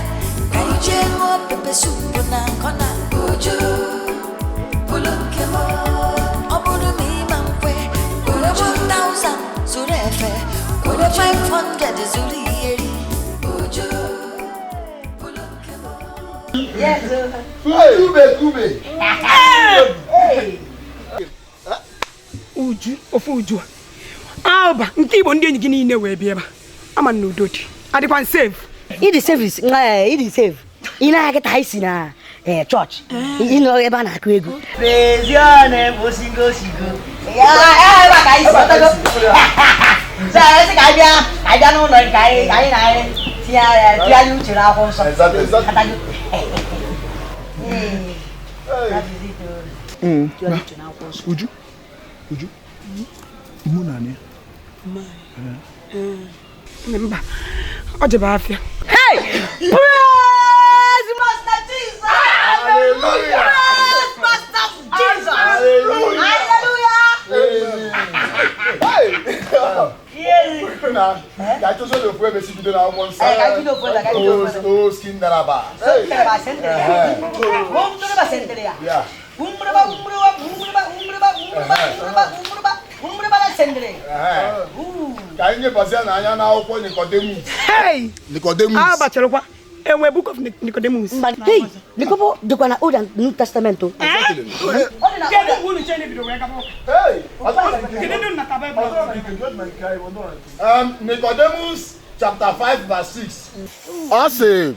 kaijengo pepe supu na kona uju bulukemo obudu mi mankwe ure 1,000 zurefe ure 500 zuri yeri uju bulukemo yes kube uju ofu uju alba nke igbo ndị enyi gị niile wee bịa ebe ama na udo dị adịkwa save It is service. It is safe. Ina get high na church. You know eba na akụ ego. Praise your name, Osingo Sigo. Ya, eba ka isi otago. Sa ese ka bịa no no ka anyị na tia yu chira akwụ nsọ. Atago. Uju. Imu na ne. Mba. O je ba afia. Hey! Praise Master Jesus! Hallelujah! Praise Master Jesus! Hallelujah! Hallelujah! Hey! Na, ya choso le fue besi bido na won sa. Ka bido fue ka bido fue. Oh, skin daraba. Hey! Daraba sente. Bom daraba sente ya. Yeah. Umbraba sendere. Ka anyị nyebazia na anya na akwụkwọ Nicodemus. Hey! Nicodemus. Ah, bachelokwa. Enwe book of Nicodemus. Hey, Nicopo de kwa na Old and New Testament. Exactly. Kedu ngulu chene bido weka bo. Hey! Kedu na tabe bo. Nicodemus chapter 5 verse 6. Ọ sị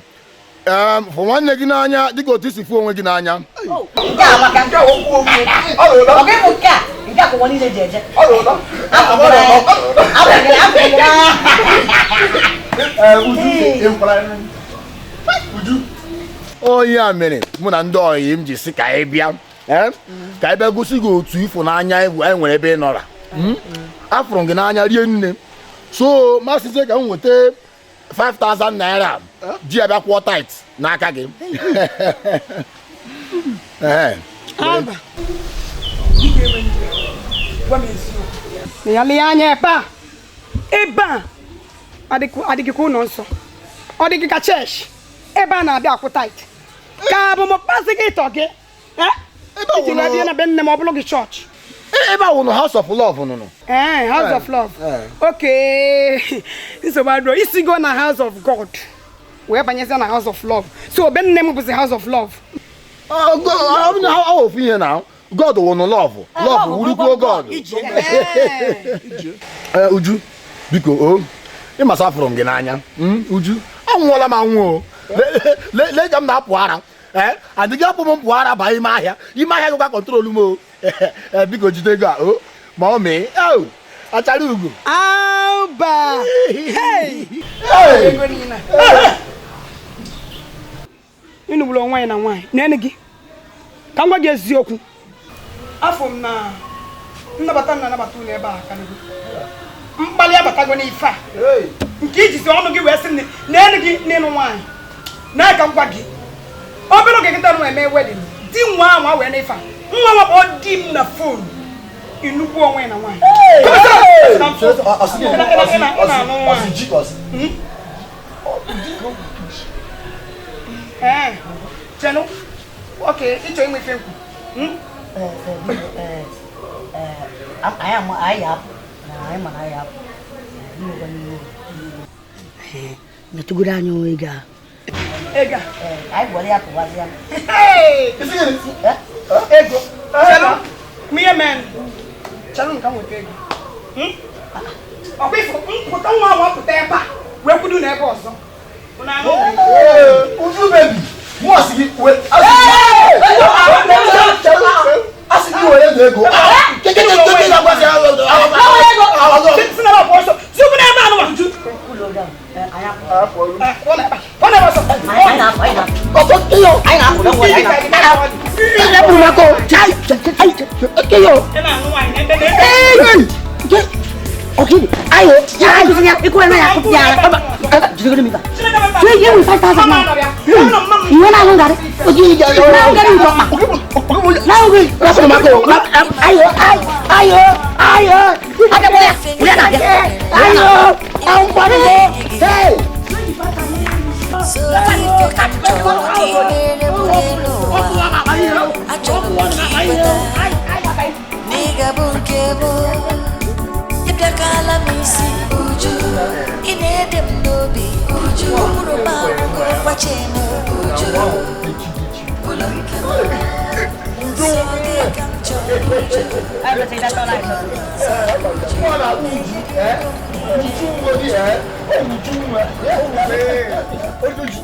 for nwanne gị n'anya dịka otu isi fụ onwe gị n'anya. Ya maka nke okwu okwu. Ọ ga-ebu nke a, nke a kwa niile jeje. Uju. Onye a mere mụ na ndị ọyị m ji sị ka ị bịa. Ka ị bịa gosi gị otu ịfụnanya e nwere ebe ị nọra. Afụrụ gị n'anya rie nne. So masịzie ka m weta 5,000 naira ji abịa kwụọ tait n'aka gị. Aba. Ya le anya ebe a adịghị ka ụlọ nsọ ọ dịghị ka church ebe a na-abịa akwụ tait ka bụ m pasị gị ịtọ gị iji na-abịa na be nne m ọ bụrụ gị chọọchị ebe a wụnụ House of Love nụnụ. House of Love. Okay. Nsogbu adịrọ isi go na House of God wee banyezi na House of Love so be nne m bụzi House of Love. Ofu ihe na God wụnụ love wurikwo God. Uju biko ịmasa afụrụ m gị n'anya. Uju anwụọla m anwụ o. Lee ka m na-apụ ara. Adịghị apụ m mpụ ara baa ime ahịa gịkwa kọntrolu m o. Biko jide ego a ma ọ mee achara ugo. Alba. Inu bụrụ onwe na nwaanyị nene gị ka m gwa gị eziokwu afọ m na nnabata ụlọ ebe a karịgo mkpali abatago n'ife a nke ijizi ọnụ gị wee sị nene gị n'ịnụ nwaanyị na-aka m gwa gị obere oge kịta nụ eme wedin di nwa anwa wee n'ife a nwa nwakpọ di m na fon inugbu onwe na nwaanyị Chenu. Okay, ito yung may film. ayap. Natugura nyo ega. Ega. Ay boleh aku walian. Hey! Ego. Chenu. Me man. Chenu kamu ego. Okay, for don't want to tell back. Where could you never so? Uju baby. Mo asigi we. Asigi we le go. Keke na gba se awo. Keke na bo so. So mo na ma no wa ju. Okay, ayo, jangan ikut anak aku jangan. Apa? Juga demi apa? Saya yang 5,000 nak. Iya nak nggak ada. Pergi jangan. Nak nggak ada untuk mak. Nak nggak. Langsung mak aku. Ayo. Ada boleh? Boleh nak? Ayo. Tahu pada ni. Hey. Kala misi uju inedem nobi uju muruba wacheno uju Ada cerita tolak itu. Mana uji? Uji ngodi uji uji.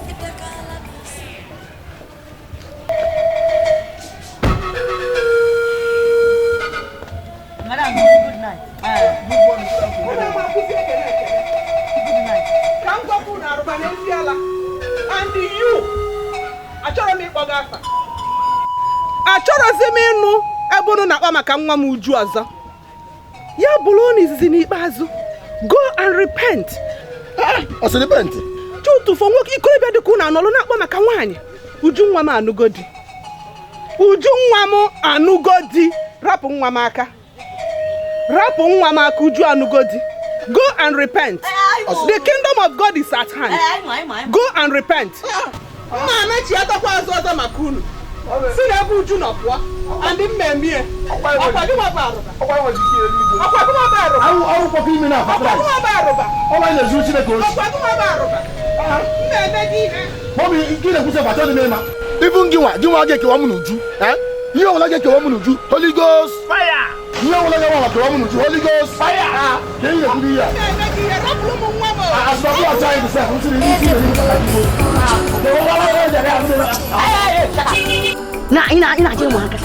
Madam, good night. And you, achọrọzi m ịnụ ebe unu na-akpa maka nwa m Uju ọzọ. Ya bụrụ na izizi n'ikpeazụ, go and repent. Ọsị repent? Chutufo nwoke ikorobịa dịka unu anọlụ na-akpa maka nwaanyị. Uju nwa m anụgo di. Uju nwa m anụgo di. Rapụ nwa m aka. Rapụ nwa m aka, Uju anụgo di. Go and repent. The kingdom of God is at hand. Go and repent. Mma mechi atakwa azụ maka unu. Si na ebe Uju nọ pụọ. Andị mmemme. Ọkwa gị nwa barụba. Ọkwa gị nwa barụba. Awụ kpọkọ ime na afọ. Ọkwa gị nwa barụba. Ọkwa na-ezu Chineke ozi. Ọkwa gị nwa barụba. Mmemme gị ihe. Mọmi nke na-ekwusa bata dị n'ịma. Ibu gị nwa ga-ekewa m n'Uju. Ihe ọbụla ga-ekewa m n'Uju. Holy Ghost fire. Ihe ọbụla ga-ekewa m n'Uju. Holy Ghost fire. Ka ihe na-ekwuru ihe a. Mmemme gị ihe. Rapụrụ m nwa m. Asọpụ ọcha anyị sị ahụ siri n'isi ina je mwaka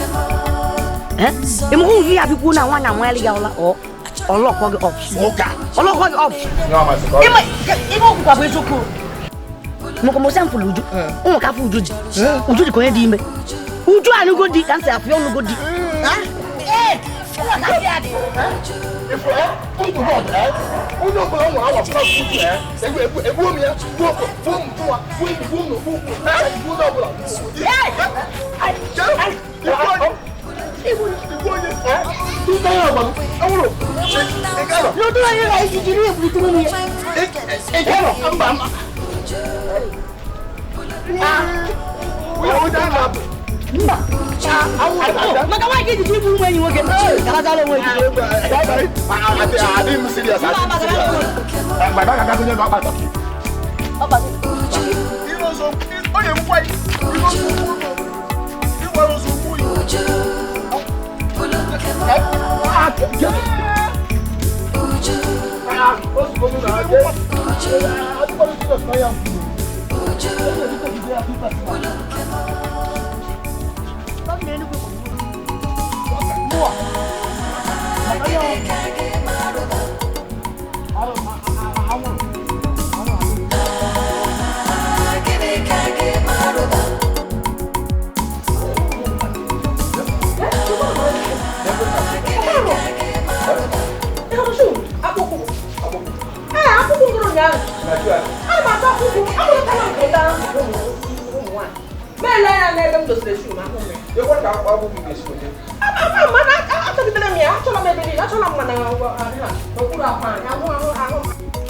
imu vi abiku na wana mwali ga ola o oloko ge option oloko ge option imu kwa bezuku moko mo sample Uju o ka fu Uju Uju di ko ye di ime Uju anu go di kan se afi onu go di what that ya di if you go God uno go won awa fa Uju ebu mi ya go fun tuwa fun no fu na fu no bula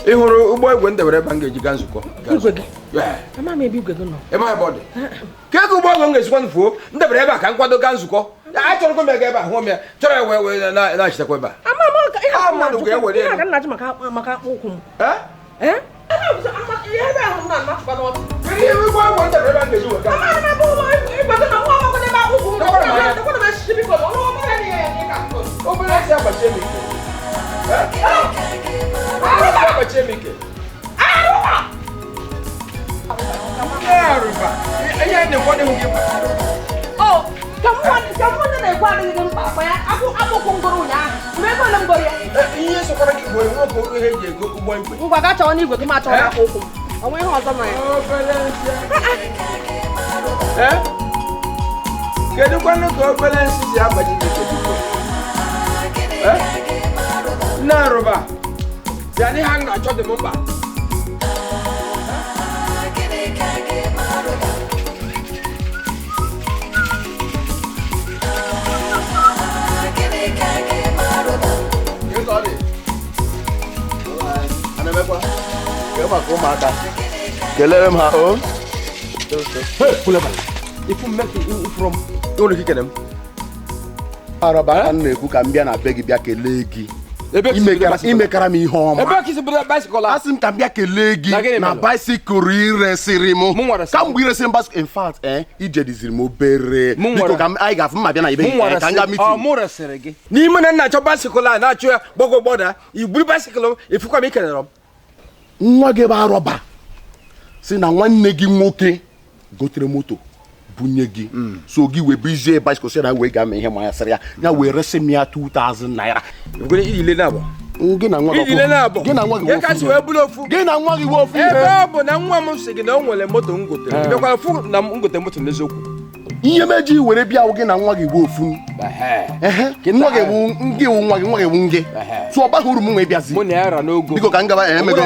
ị hụrụ ụgbọ egwe ndebere ebe m ga-eji gaa nzukọ? ama m ebe igwe gị nọ ebe anyị bọdị ka ego ụgbọ ọgụ m ga-esikwa nfuo ndebere ebe a ka nkwado ga nzukọ a chọrọ m ebe a hụ m ya chọrọ ewe na-achitekwa ebe a mmadụ ga-ewere ya nna ji maka akpụ ụkwụ m ngwa ga chọọ n'igwe gị ma chọọ akpụ ụkwụ onwe ihe ọzọ ya kedu kwanụ ka obere nsị si agbaji na rụba bịa dị ha na-achọ dị m mkpa maka ụmụaka kelere m ha o araba a na-ekwu ka m bịa na be gị bịa kelee gị imekara m ihe ọma asị m ka m bịa kelee gị na baisikụl iresịrị m ka mgbe iresịrị m baisikụl in fact ijediziri m obere biko ka anyị ga-afụ mma bịa na ibe gị ka nga mitin n'ime na nna achọ baisikụl a na-achọ ya gbọgọ gbọda igburu baisikụl efukwa m ikelere m nwa gị bụ arọba si na nwanne gị nwoke gotere moto bunye gị so gị wee bizie baisikụl si na wee ga mee ihe ma ya sịrị ya wee resị m ya 2,000 naira gị na nwa gị wofu ebe ọ bụ na nwa m si gị na o nwere moto m gotere bịakwara fụ na m gotere moto n'eziokwu ihe meji were bịa gị na nwa gị wofu nwa gị wu ngị tụ ọ baghị uru m nwee bịazi biko ka m gaba emego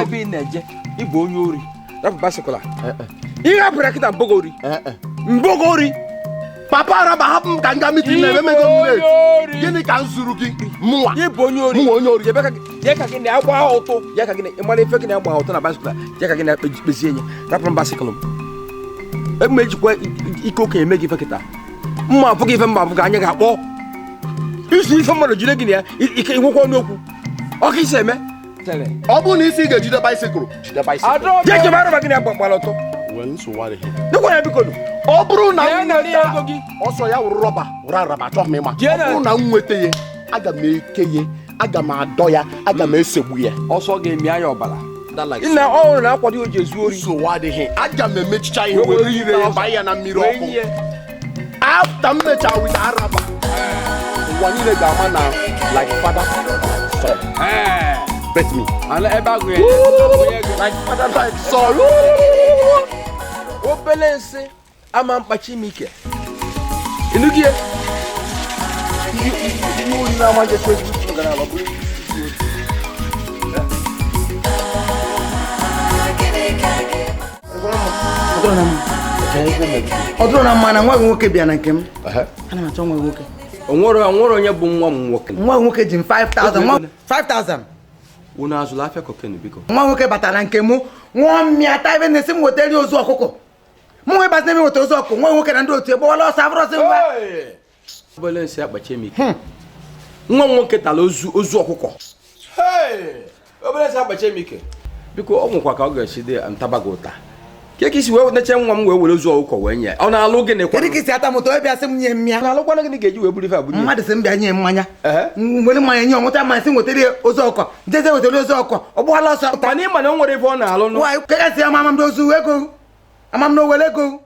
ịbụ onye ori rapụ baisikụl ihe hapụrụ kịta mbogori papa araba hapụ m ka m ga mitin na ememego m late gịnị ka m zuru gị mụnwa ịbụ onye ori jee ka gị na-agba ụtụ jee ka gị ịmara ife gị na-agba ụtụ na baisikụl jee ka gị na-ekpezie enye rapụrụ m baisikụl m ebe ejikwa ike okenye eme gị ife kịta mma afụ gị ife mma afụ gị anya ga-akpọ izu ife mmadụ jide gị na ya ike nwekwa ọnụ okwu ọka isi eme ọ bụrụ na isi ga-ejide baisikụl jee jebe arụba gị na-agbagbara ọtọ dịkwa ya biko ọ bụrụ na ọsọ ya wụrụ rọba wụrụ araba achọghị m ịma ọ bụrụ na m nweta ya aga m eke ya aga m adọ ya aga m esegbu ya ọsọ ga-emi anya ọbara nna ọhụrụ na-akwado o ji ezu ori nsogbu adịghị aga m emechicha ihe were ire ya baa ya na mmiri ọkụ afta m mechaa wit araba ụwa niile ga-ama na like father son bet me like father like son obele nsị ama mkpachi m ike ịnụgie ihe ori na-ama jesụ gara ala bụrụ ọ dụrụ na mma na nwa gị nwoke bịa na nke m ana m achọ nwa gị nwoke onwere onye bụ nwa m nwoke nwa gị nwoke ji m 5,000 unu azụla afịa kokenu biko nwa nwoke batara nke m nwụọ mmịa ta ebe na-esi m wetara ozu ọkụkọ m nwee bazina eme weta ozu ọkụkọ nwa nwoke na ndị otu egbawala ọsọ abụrọsị ngwa obele nsị akpachi m ike nwa m nwoke tara ozu ọkụkọ obele nsị akpachi m ike biko ọ nwekwa ka ọ ga-esi dị ntaba gị ụta ka isi wee neche nwa m wee were ozu ọkụkọ wee nye ọ na-alụ gịnị kwa kedu ka isi ata moto ebe asị m nye mmịa na-alụkwana gịnị ga-eji wee buru ife abụrụ mmadụ sị m bịa nye mmanya were mmanya nye ọnwụta mmanya sị nwetara ozu ọkụkọ jeze wetara ozu ọkụkọ ọ gbụala ọsọ mana ịma na o nwere ife ọ na-alụ nwaanyị kekasị amamam ozu ego amam na owere ego